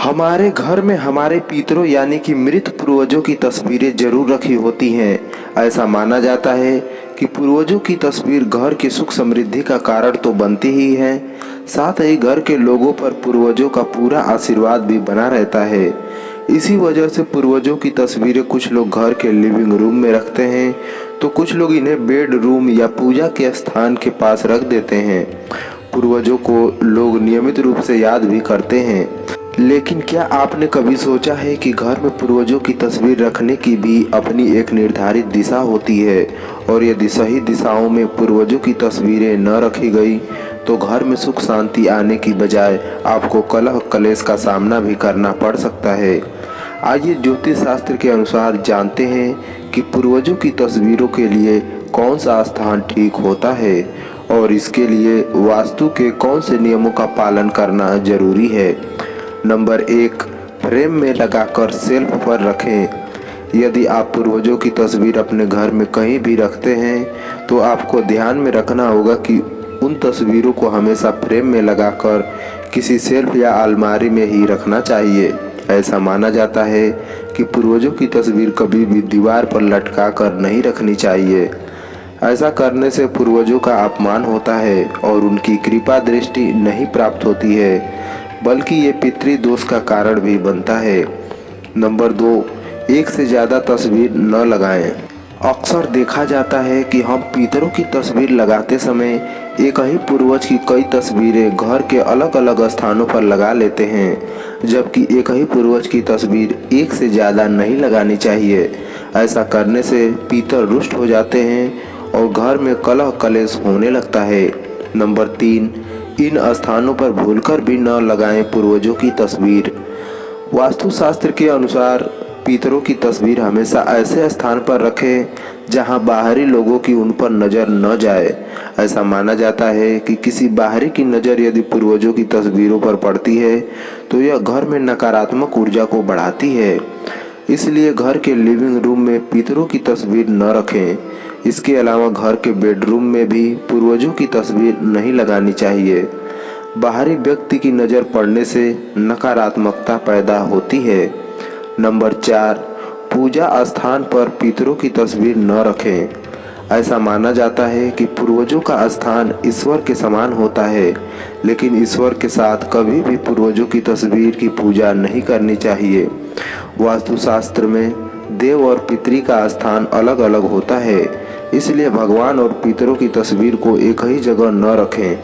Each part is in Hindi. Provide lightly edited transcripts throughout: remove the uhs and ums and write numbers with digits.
हमारे घर में हमारे पितरों यानी कि मृत पूर्वजों की तस्वीरें जरूर रखी होती हैं। ऐसा माना जाता है कि पूर्वजों की तस्वीर घर की सुख समृद्धि का कारण तो बनती ही है, साथ ही घर के लोगों पर पूर्वजों का पूरा आशीर्वाद भी बना रहता है। इसी वजह से पूर्वजों की तस्वीरें कुछ लोग घर के लिविंग रूम में रखते हैं, तो कुछ लोग इन्हें बेडरूम या पूजा के स्थान के पास रख देते हैं। पूर्वजों को लोग नियमित रूप से याद भी करते हैं। लेकिन क्या आपने कभी सोचा है कि घर में पूर्वजों की तस्वीर रखने की भी अपनी एक निर्धारित दिशा होती है, और यदि सही दिशाओं में पूर्वजों की तस्वीरें न रखी गई तो घर में सुख शांति आने की बजाय आपको कलह कलेश का सामना भी करना पड़ सकता है। आइए ज्योतिष शास्त्र के अनुसार जानते हैं कि पूर्वजों की तस्वीरों के लिए कौन सा स्थान ठीक होता है और इसके लिए वास्तु के कौन से नियमों का पालन करना जरूरी है। नंबर 1, फ्रेम में लगाकर सेल्फ पर रखें। यदि आप पूर्वजों की तस्वीर अपने घर में कहीं भी रखते हैं तो आपको ध्यान में रखना होगा कि उन तस्वीरों को हमेशा फ्रेम में लगाकर किसी सेल्फ या अलमारी में ही रखना चाहिए। ऐसा माना जाता है कि पूर्वजों की तस्वीर कभी भी दीवार पर लटका कर नहीं रखनी चाहिए। ऐसा करने से पूर्वजों का अपमान होता है और उनकी कृपा दृष्टि नहीं प्राप्त होती है, बल्कि ये पितृदोष का कारण भी बनता है। नंबर 2, एक से ज़्यादा तस्वीर न लगाएं। अक्सर देखा जाता है कि हम पितरों की तस्वीर लगाते समय एक ही पूर्वज की कई तस्वीरें घर के अलग अलग स्थानों पर लगा लेते हैं, जबकि एक ही पूर्वज की तस्वीर एक से ज़्यादा नहीं लगानी चाहिए। ऐसा करने से पितर रुष्ट हो जाते हैं और घर में कलह कलेश होने लगता है। नंबर 3, इन स्थानों पर भूलकर भी न लगाएं पूर्वजों की तस्वीर। वास्तुशास्त्र के अनुसार पितरों की तस्वीर हमेशा ऐसे स्थान पर रखें जहां बाहरी लोगों की उन पर नज़र न जाए। ऐसा माना जाता है कि किसी बाहरी की नज़र यदि पूर्वजों की तस्वीरों पर पड़ती है तो यह घर में नकारात्मक ऊर्जा को बढ़ाती है। इसलिए घर के लिविंग रूम में पितरों की तस्वीर न रखें। इसके अलावा घर के बेडरूम में भी पूर्वजों की तस्वीर नहीं लगानी चाहिए। बाहरी व्यक्ति की नज़र पड़ने से नकारात्मकता पैदा होती है। नंबर 4, पूजा स्थान पर पितरों की तस्वीर न रखें। ऐसा माना जाता है कि पूर्वजों का स्थान ईश्वर के समान होता है, लेकिन ईश्वर के साथ कभी भी पूर्वजों की तस्वीर की पूजा नहीं करनी चाहिए। वास्तुशास्त्र में देव और पितरी का स्थान अलग अलग होता है, इसलिए भगवान और पितरों की तस्वीर को एक ही जगह न रखें।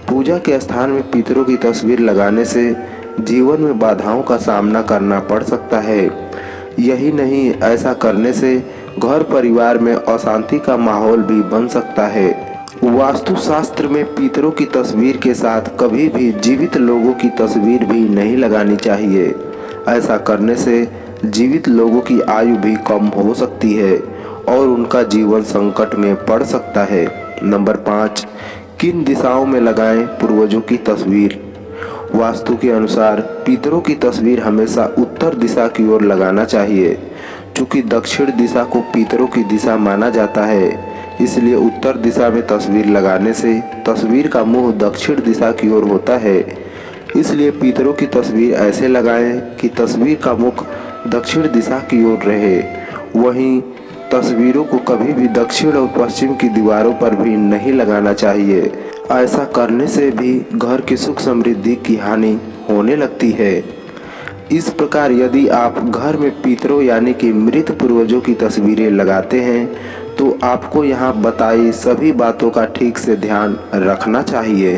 पूजा के स्थान में पितरों की तस्वीर लगाने से जीवन में बाधाओं का सामना करना पड़ सकता है। यही नहीं, ऐसा करने से घर परिवार में अशांति का माहौल भी बन सकता है। वास्तुशास्त्र में पितरों की तस्वीर के साथ कभी भी जीवित लोगों की तस्वीर भी नहीं लगानी चाहिए। ऐसा करने से जीवित लोगों की आयु भी कम हो सकती है और उनका जीवन संकट में पड़ सकता है। नंबर 5, किन दिशाओं में लगाएं पूर्वजों की तस्वीर। वास्तु के अनुसार पितरों की तस्वीर हमेशा उत्तर दिशा की ओर लगाना चाहिए। चूँकि दक्षिण दिशा को पितरों की दिशा माना जाता है, इसलिए उत्तर दिशा में तस्वीर लगाने से तस्वीर का मुंह दक्षिण दिशा की ओर होता है। इसलिए पितरों की तस्वीर ऐसे लगाएं कि तस्वीर का मुख दक्षिण दिशा की ओर रहे। वहीं तस्वीरों को कभी भी दक्षिण और पश्चिम की दीवारों पर भी नहीं लगाना चाहिए। ऐसा करने से भी घर की सुख समृद्धि की हानि होने लगती है। इस प्रकार यदि आप घर में पितरों यानी कि मृत पूर्वजों की तस्वीरें लगाते हैं तो आपको यहाँ बताई सभी बातों का ठीक से ध्यान रखना चाहिए।